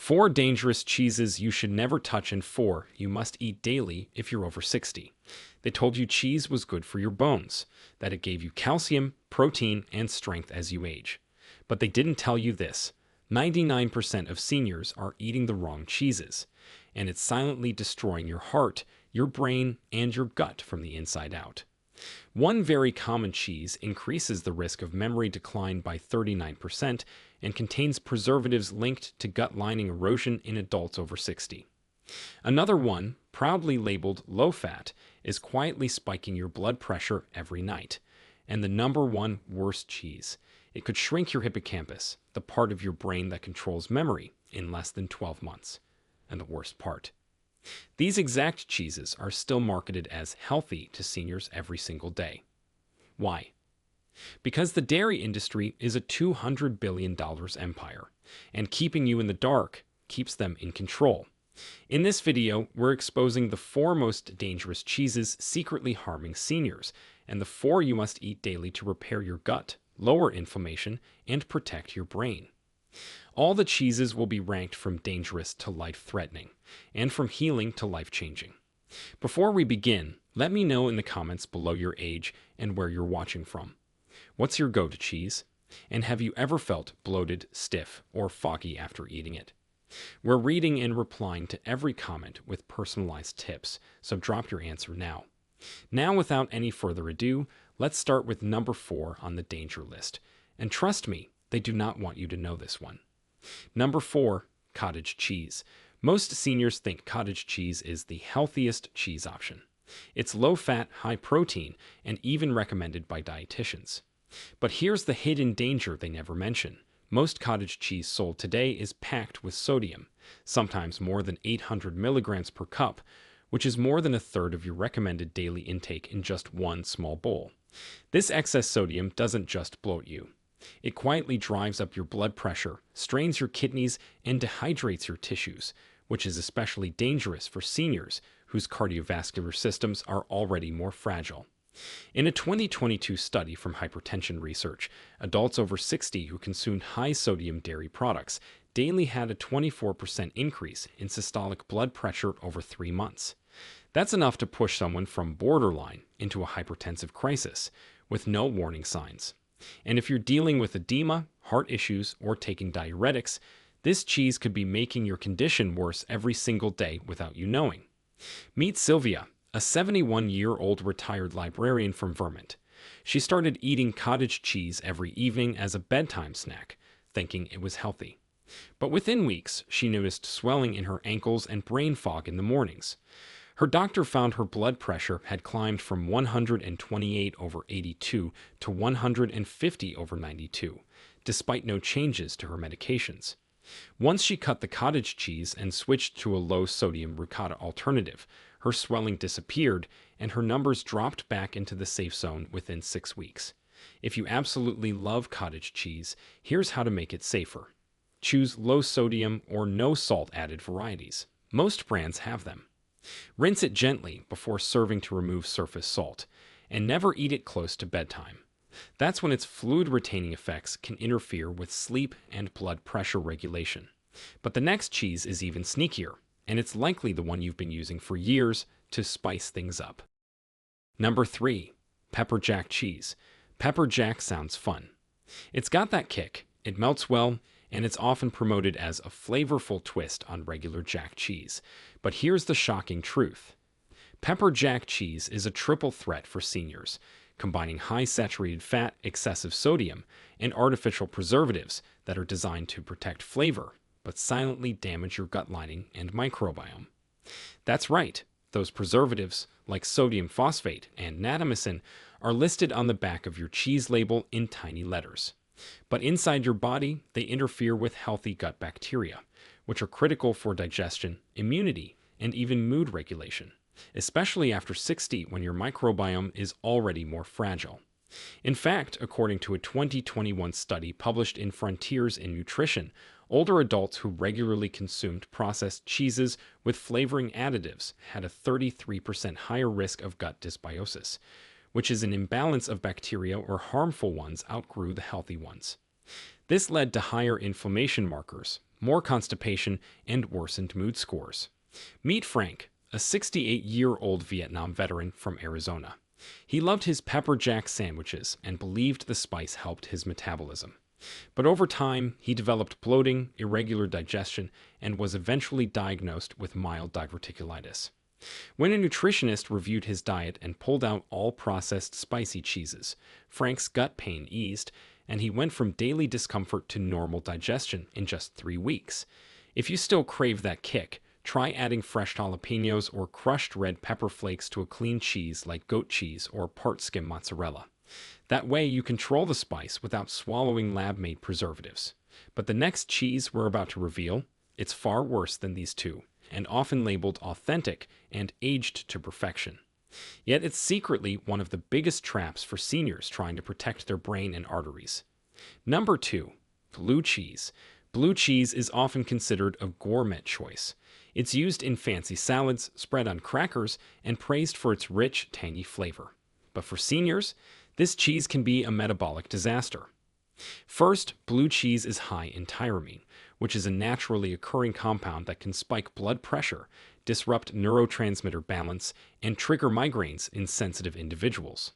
4 dangerous cheeses you should never touch, and 4 you must eat daily if you're over 60. They told you cheese was good for your bones, that it gave you calcium, protein, and strength as you age. But they didn't tell you this. 99% of seniors are eating the wrong cheeses, and it's silently destroying your heart, your brain, and your gut from the inside out. One very common cheese increases the risk of memory decline by 39% and contains preservatives linked to gut lining erosion in adults over 60. Another one, proudly labeled low-fat, is quietly spiking your blood pressure every night. And the number one worst cheese. It could shrink your hippocampus, the part of your brain that controls memory, in less than 12 months. And the worst part. These exact cheeses are still marketed as healthy to seniors every single day. Why? Because the dairy industry is a $200 billion empire, and keeping you in the dark keeps them in control. In this video, we're exposing the 4 most dangerous cheeses secretly harming seniors, and the 4 you must eat daily to repair your gut, lower inflammation, and protect your brain. All the cheeses will be ranked from dangerous to life-threatening, and from healing to life-changing. Before we begin, let me know in the comments below your age and where you're watching from. What's your go-to cheese? And have you ever felt bloated, stiff, or foggy after eating it? We're reading and replying to every comment with personalized tips, so drop your answer now. Now, without any further ado, let's start with number 4 on the danger list. And trust me, they do not want you to know this one. Number 4, cottage cheese. Most seniors think cottage cheese is the healthiest cheese option. It's low-fat, high-protein, and even recommended by dietitians. But here's the hidden danger they never mention. Most cottage cheese sold today is packed with sodium, sometimes more than 800 milligrams per cup, which is more than a third of your recommended daily intake in just one small bowl. This excess sodium doesn't just bloat you. It quietly drives up your blood pressure, strains your kidneys, and dehydrates your tissues, which is especially dangerous for seniors whose cardiovascular systems are already more fragile. In a 2022 study from Hypertension Research, adults over 60 who consumed high-sodium dairy products daily had a 24% increase in systolic blood pressure over 3 months. That's enough to push someone from borderline into a hypertensive crisis with no warning signs. And if you're dealing with edema, heart issues, or taking diuretics, this cheese could be making your condition worse every single day without you knowing. Meet Sylvia, a 71-year-old retired librarian from Vermont. She started eating cottage cheese every evening as a bedtime snack, thinking it was healthy. But within weeks, she noticed swelling in her ankles and brain fog in the mornings. Her doctor found her blood pressure had climbed from 128/82 to 150/92, despite no changes to her medications. Once she cut the cottage cheese and switched to a low-sodium ricotta alternative, her swelling disappeared and her numbers dropped back into the safe zone within 6 weeks. If you absolutely love cottage cheese, here's how to make it safer. Choose low-sodium or no-salt-added varieties. Most brands have them. Rinse it gently before serving to remove surface salt, and never eat it close to bedtime. That's when its fluid-retaining effects can interfere with sleep and blood pressure regulation. But the next cheese is even sneakier, and it's likely the one you've been using for years to spice things up. Number 3, pepper jack cheese. Pepper jack sounds fun. It's got that kick, it melts well, and it's often promoted as a flavorful twist on regular jack cheese. But here's the shocking truth. Pepper jack cheese is a triple threat for seniors, combining high saturated fat, excessive sodium, and artificial preservatives that are designed to protect flavor, but silently damage your gut lining and microbiome. That's right, those preservatives, like sodium phosphate and natamycin, are listed on the back of your cheese label in tiny letters. But inside your body, they interfere with healthy gut bacteria, which are critical for digestion, immunity, and even mood regulation, especially after 60 when your microbiome is already more fragile. In fact, according to a 2021 study published in Frontiers in Nutrition, older adults who regularly consumed processed cheeses with flavoring additives had a 33% higher risk of gut dysbiosis, which is an imbalance of bacteria or harmful ones outgrew the healthy ones. This led to higher inflammation markers, more constipation, and worsened mood scores. Meet Frank, a 68-year-old Vietnam veteran from Arizona. He loved his pepper jack sandwiches and believed the spice helped his metabolism. But over time, he developed bloating, irregular digestion, and was eventually diagnosed with mild diverticulitis. When a nutritionist reviewed his diet and pulled out all processed spicy cheeses, Frank's gut pain eased, and he went from daily discomfort to normal digestion in just 3 weeks. If you still crave that kick, try adding fresh jalapenos or crushed red pepper flakes to a clean cheese like goat cheese or part skim mozzarella. That way you control the spice without swallowing lab-made preservatives. But the next cheese we're about to reveal, it's far worse than these two, and often labeled authentic and aged to perfection. Yet it's secretly one of the biggest traps for seniors trying to protect their brain and arteries. Number 2. Blue cheese. Blue cheese is often considered a gourmet choice. It's used in fancy salads, spread on crackers, and praised for its rich, tangy flavor. But for seniors, this cheese can be a metabolic disaster. First, blue cheese is high in tyramine, which is a naturally occurring compound that can spike blood pressure, disrupt neurotransmitter balance, and trigger migraines in sensitive individuals.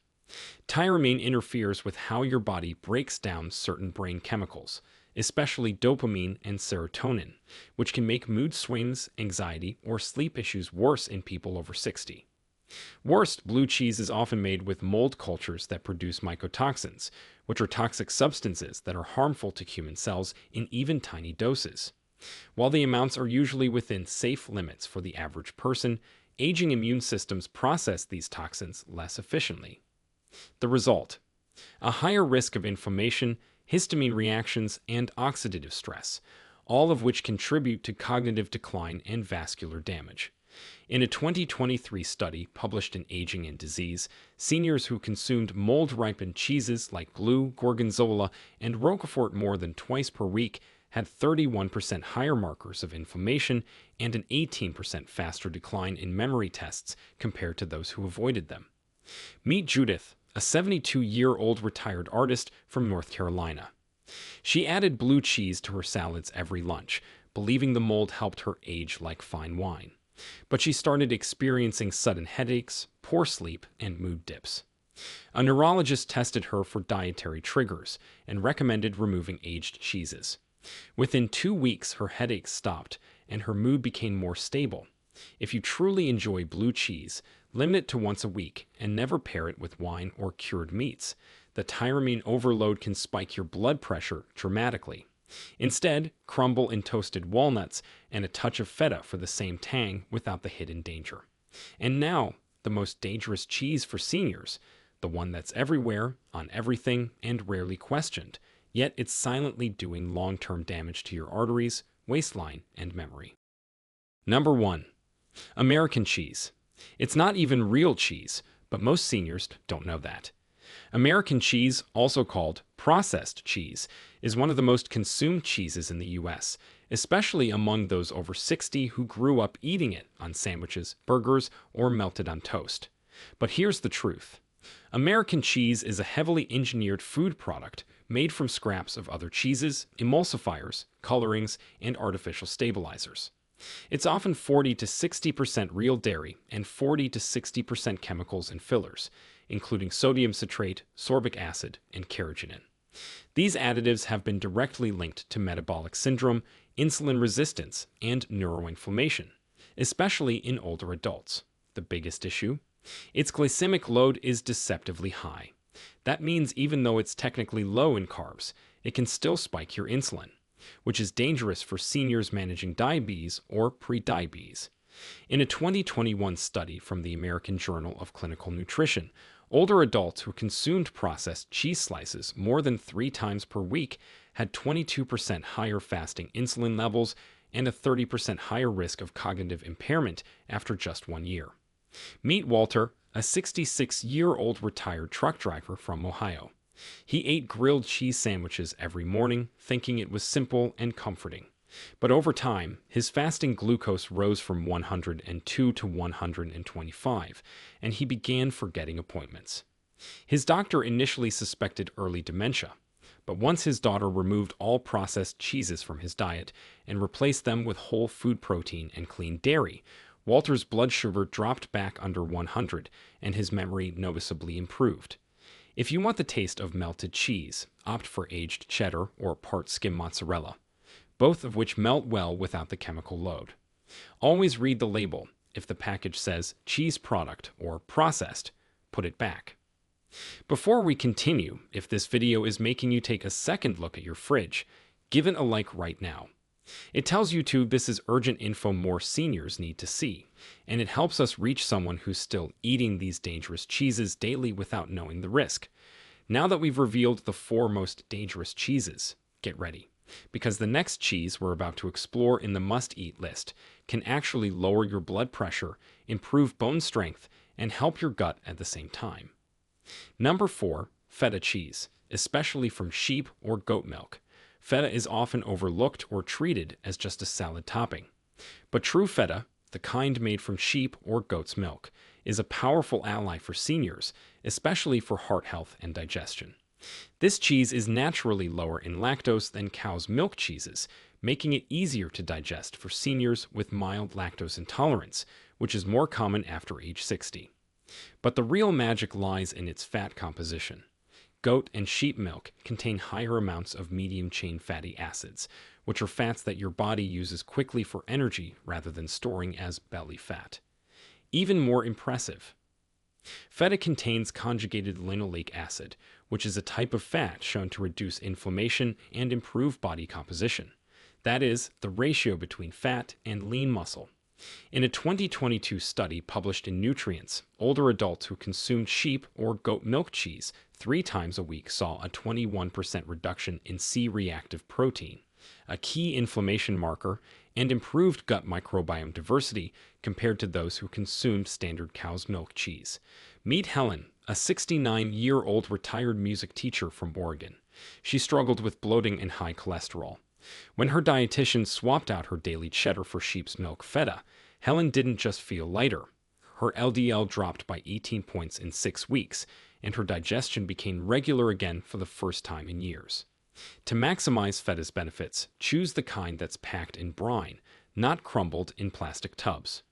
Tyramine interferes with how your body breaks down certain brain chemicals, especially dopamine and serotonin, which can make mood swings, anxiety, or sleep issues worse in people over 60. Worst, blue cheese is often made with mold cultures that produce mycotoxins, which are toxic substances that are harmful to human cells in even tiny doses. While the amounts are usually within safe limits for the average person, aging immune systems process these toxins less efficiently. The result: a higher risk of inflammation, histamine reactions, and oxidative stress, all of which contribute to cognitive decline and vascular damage. In a 2023 study published in Aging and Disease, seniors who consumed mold-ripened cheeses like Blue, Gorgonzola, and Roquefort more than twice per week had 31% higher markers of inflammation and an 18% faster decline in memory tests compared to those who avoided them. Meet Judith, a 72-year-old retired artist from North Carolina. She added blue cheese to her salads every lunch, believing the mold helped her age like fine wine. But she started experiencing sudden headaches, poor sleep, and mood dips. A neurologist tested her for dietary triggers and recommended removing aged cheeses. Within 2 weeks, her headaches stopped and her mood became more stable. If you truly enjoy blue cheese, limit it to once a week and never pair it with wine or cured meats. The tyramine overload can spike your blood pressure dramatically. Instead, crumble in toasted walnuts and a touch of feta for the same tang without the hidden danger. And now, the most dangerous cheese for seniors, the one that's everywhere, on everything, and rarely questioned, yet it's silently doing long-term damage to your arteries, waistline, and memory. Number 1. American cheese. It's not even real cheese, but most seniors don't know that. American cheese, also called processed cheese, is one of the most consumed cheeses in the US, especially among those over 60 who grew up eating it on sandwiches, burgers, or melted on toast. But here's the truth. American cheese is a heavily engineered food product made from scraps of other cheeses, emulsifiers, colorings, and artificial stabilizers. It's often 40 to 60% real dairy and 40 to 60% chemicals and fillers, including sodium citrate, sorbic acid, and carrageenan. These additives have been directly linked to metabolic syndrome, insulin resistance, and neuroinflammation, especially in older adults. The biggest issue? Its glycemic load is deceptively high. That means even though it's technically low in carbs, it can still spike your insulin, which is dangerous for seniors managing diabetes or prediabetes. In a 2021 study from the American Journal of Clinical Nutrition, older adults who consumed processed cheese slices more than 3 times per week had 22% higher fasting insulin levels and a 30% higher risk of cognitive impairment after just 1 year. Meet Walter, a 66-year-old retired truck driver from Ohio. He ate grilled cheese sandwiches every morning, thinking it was simple and comforting. But over time, his fasting glucose rose from 102 to 125, and he began forgetting appointments. His doctor initially suspected early dementia, But once his daughter removed all processed cheeses from his diet and replaced them with whole food protein and clean dairy, Walter's blood sugar dropped back under 100 and his memory noticeably improved. If you want the taste of melted cheese, opt for aged cheddar or part skim mozzarella, both of which melt well without the chemical load. Always read the label. If the package says cheese product or processed, put it back. Before we continue, if this video is making you take a second look at your fridge, give it a like right now. It tells YouTube this is urgent info more seniors need to see, and it helps us reach someone who's still eating these dangerous cheeses daily without knowing the risk. Now that we've revealed the 4 most dangerous cheeses, get ready, because the next cheese we're about to explore in the must-eat list can actually lower your blood pressure, improve bone strength, and help your gut at the same time. Number 4, feta cheese, especially from sheep or goat milk. Feta is often overlooked or treated as just a salad topping. But true feta, the kind made from sheep or goat's milk, is a powerful ally for seniors, especially for heart health and digestion. This cheese is naturally lower in lactose than cow's milk cheeses, making it easier to digest for seniors with mild lactose intolerance, which is more common after age 60. But the real magic lies in its fat composition. Goat and sheep milk contain higher amounts of medium-chain fatty acids, which are fats that your body uses quickly for energy rather than storing as belly fat. Even more impressive, feta contains conjugated linoleic acid, which is a type of fat shown to reduce inflammation and improve body composition. That is, the ratio between fat and lean muscle. In a 2022 study published in Nutrients, older adults who consumed sheep or goat milk cheese 3 times a week saw a 21% reduction in C-reactive protein, a key inflammation marker, and improved gut microbiome diversity compared to those who consumed standard cow's milk cheese. Meet Helen, a 69-year-old retired music teacher from Oregon. She struggled with bloating and high cholesterol. When her dietitian swapped out her daily cheddar for sheep's milk feta, Helen didn't just feel lighter. Her LDL dropped by 18 points in 6 weeks, and her digestion became regular again for the first time in years. To maximize feta's benefits, choose the kind that's packed in brine, not crumbled in plastic tubs.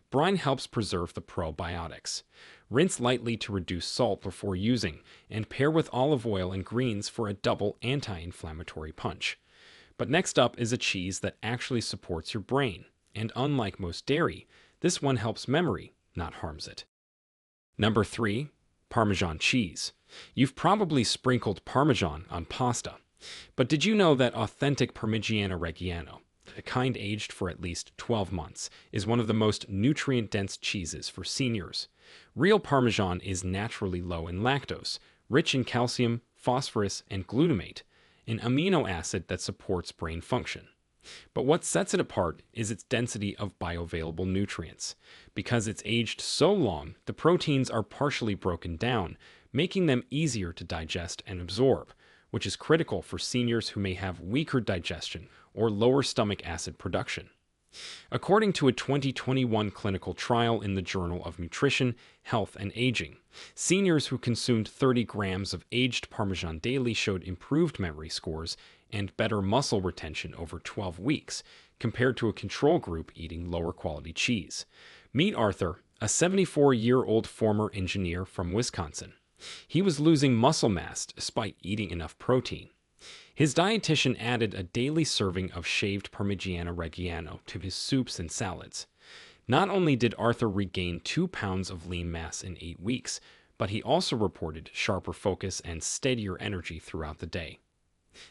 Brine helps preserve the probiotics. Rinse lightly to reduce salt before using, and pair with olive oil and greens for a double anti-inflammatory punch. But next up is a cheese that actually supports your brain, and unlike most dairy, this one helps memory, not harms it. Number 3, Parmesan cheese. You've probably sprinkled Parmesan on pasta, but did you know that authentic Parmigiano Reggiano, a kind aged for at least 12 months, is one of the most nutrient-dense cheeses for seniors? Real Parmesan is naturally low in lactose, rich in calcium, phosphorus, and glutamate, an amino acid that supports brain function. But what sets it apart is its density of bioavailable nutrients. Because it's aged so long, the proteins are partially broken down, making them easier to digest and absorb, which is critical for seniors who may have weaker digestion or lower stomach acid production. According to a 2021 clinical trial in the Journal of Nutrition, Health, and Aging, seniors who consumed 30 grams of aged Parmesan daily showed improved memory scores and better muscle retention over 12 weeks, compared to a control group eating lower quality cheese. Meet Arthur, a 74-year-old former engineer from Wisconsin. He was losing muscle mass despite eating enough protein. His dietitian added a daily serving of shaved Parmigiano Reggiano to his soups and salads. Not only did Arthur regain 2 pounds of lean mass in 8 weeks, but he also reported sharper focus and steadier energy throughout the day.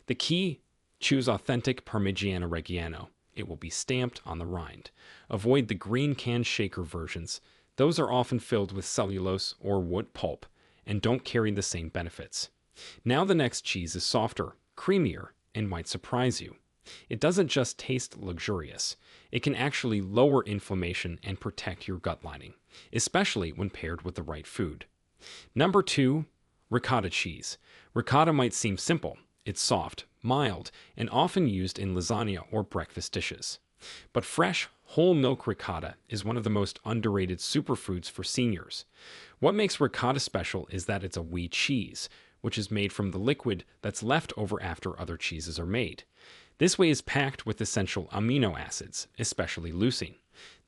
The key? Choose authentic Parmigiano Reggiano. It will be stamped on the rind. Avoid the green can shaker versions. Those are often filled with cellulose or wood pulp and don't carry the same benefits. Now the next cheese is softer, creamier, and might surprise you. It doesn't just taste luxurious. It can actually lower inflammation and protect your gut lining, especially when paired with the right food. Number 2, ricotta cheese. Ricotta might seem simple. It's soft, mild, and often used in lasagna or breakfast dishes. But fresh, whole milk ricotta is one of the most underrated superfoods for seniors. What makes ricotta special is that it's a wheat cheese, which is made from the liquid that's left over after other cheeses are made. This whey is packed with essential amino acids, especially leucine,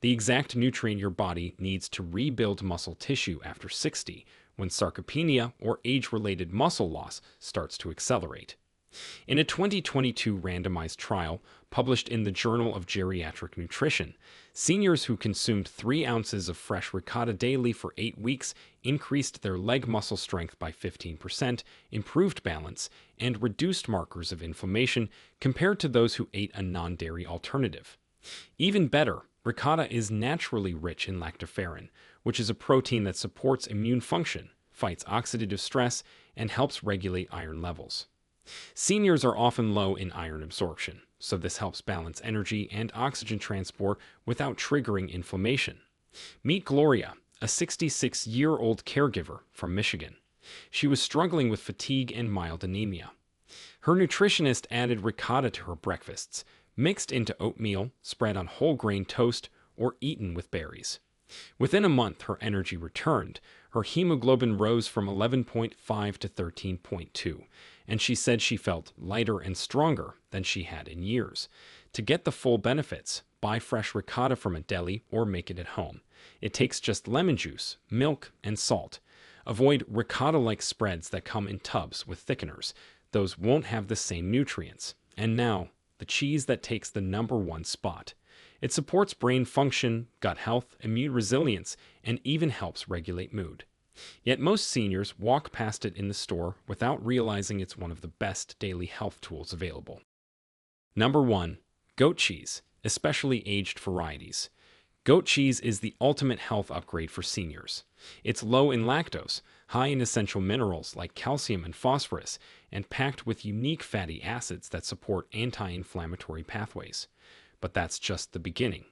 the exact nutrient your body needs to rebuild muscle tissue after 60, when sarcopenia or age-related muscle loss starts to accelerate. In a 2022 randomized trial published in the Journal of Geriatric Nutrition, seniors who consumed 3 ounces of fresh ricotta daily for 8 weeks increased their leg muscle strength by 15%, improved balance, and reduced markers of inflammation compared to those who ate a non-dairy alternative. Even better, ricotta is naturally rich in lactoferrin, which is a protein that supports immune function, fights oxidative stress, and helps regulate iron levels. Seniors are often low in iron absorption, so this helps balance energy and oxygen transport without triggering inflammation. Meet Gloria, a 66-year-old caregiver from Michigan. She was struggling with fatigue and mild anemia. Her nutritionist added ricotta to her breakfasts, mixed into oatmeal, spread on whole grain toast, or eaten with berries. Within a month, her energy returned. Her hemoglobin rose from 11.5 to 13.2, and she said she felt lighter and stronger than she had in years. To get the full benefits, buy fresh ricotta from a deli or make it at home. It takes just lemon juice, milk, and salt. Avoid ricotta-like spreads that come in tubs with thickeners. Those won't have the same nutrients. And now, the cheese that takes the #1 spot. It supports brain function, gut health, immune resilience, and even helps regulate mood. Yet most seniors walk past it in the store without realizing it's one of the best daily health tools available. Number 1. Goat cheese, especially aged varieties. Goat cheese is the ultimate health upgrade for seniors. It's low in lactose, high in essential minerals like calcium and phosphorus, and packed with unique fatty acids that support anti-inflammatory pathways. But that's just the beginning.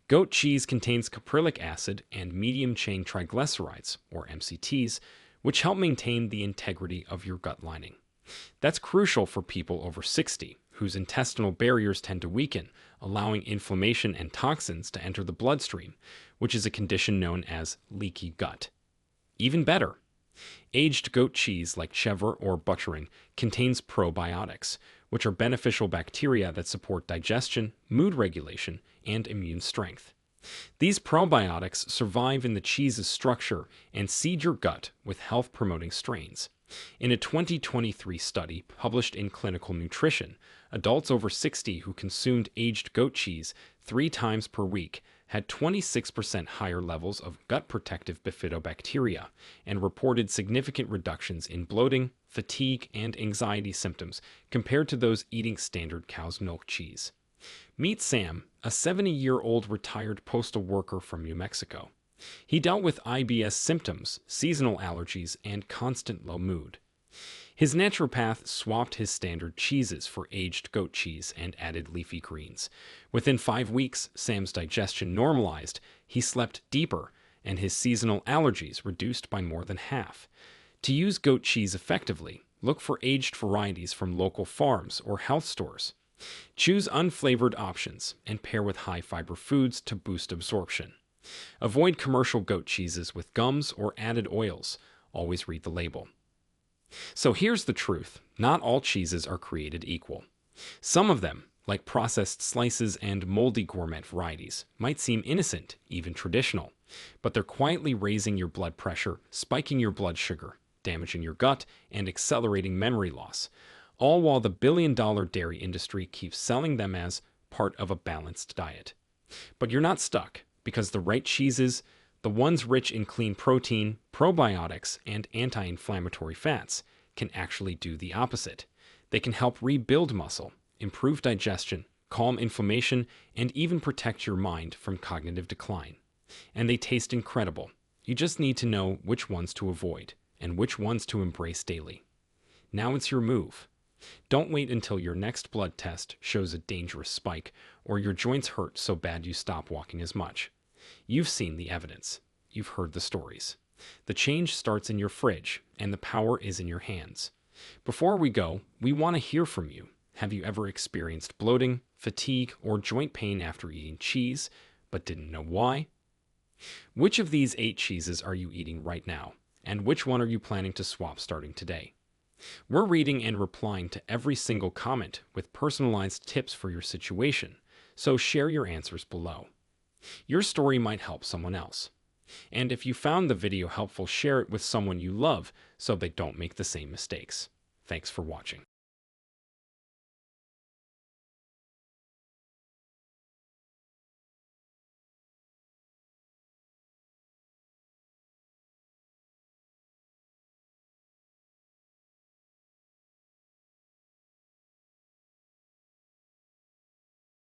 Goat cheese contains caprylic acid and medium-chain triglycerides, or MCTs, which help maintain the integrity of your gut lining. That's crucial for people over 60, whose intestinal barriers tend to weaken, allowing inflammation and toxins to enter the bloodstream, which is a condition known as leaky gut. Even better, aged goat cheese like cheddar or butchering contains probiotics, which are beneficial bacteria that support digestion, mood regulation, and immune strength. These probiotics survive in the cheese's structure and seed your gut with health-promoting strains. In a 2023 study published in Clinical Nutrition, adults over 60 who consumed aged goat cheese 3 times per week had 26% higher levels of gut-protective bifidobacteria and reported significant reductions in bloating, fatigue, and anxiety symptoms compared to those eating standard cow's milk cheese. Meet Sam, a 70-year-old retired postal worker from New Mexico. He dealt with IBS symptoms, seasonal allergies, and constant low mood. His naturopath swapped his standard cheeses for aged goat cheese and added leafy greens. Within 5 weeks, Sam's digestion normalized, he slept deeper, and his seasonal allergies reduced by more than half. To use goat cheese effectively, look for aged varieties from local farms or health stores. Choose unflavored options and pair with high-fiber foods to boost absorption. Avoid commercial goat cheeses with gums or added oils. Always read the label. So here's the truth. Not all cheeses are created equal. Some of them, like processed slices and moldy gourmet varieties, might seem innocent, even traditional, but they're quietly raising your blood pressure, spiking your blood sugar, damaging your gut, and accelerating memory loss, all while the billion-dollar dairy industry keeps selling them as part of a balanced diet. But you're not stuck, because the right cheeses, the ones rich in clean protein, probiotics, and anti-inflammatory fats, can actually do the opposite. They can help rebuild muscle, improve digestion, calm inflammation, and even protect your mind from cognitive decline. And they taste incredible. You just need to know which ones to avoid and which ones to embrace daily. Now it's your move. Don't wait until your next blood test shows a dangerous spike or your joints hurt so bad you stop walking as much. You've seen the evidence. You've heard the stories. The change starts in your fridge, and the power is in your hands. Before we go, we want to hear from you. Have you ever experienced bloating, fatigue, or joint pain after eating cheese, but didn't know why? Which of these 8 cheeses are you eating right now, and which one are you planning to swap starting today? We're reading and replying to every single comment with personalized tips for your situation, so share your answers below. Your story might help someone else. And if you found the video helpful, share it with someone you love so they don't make the same mistakes. Thanks for watching.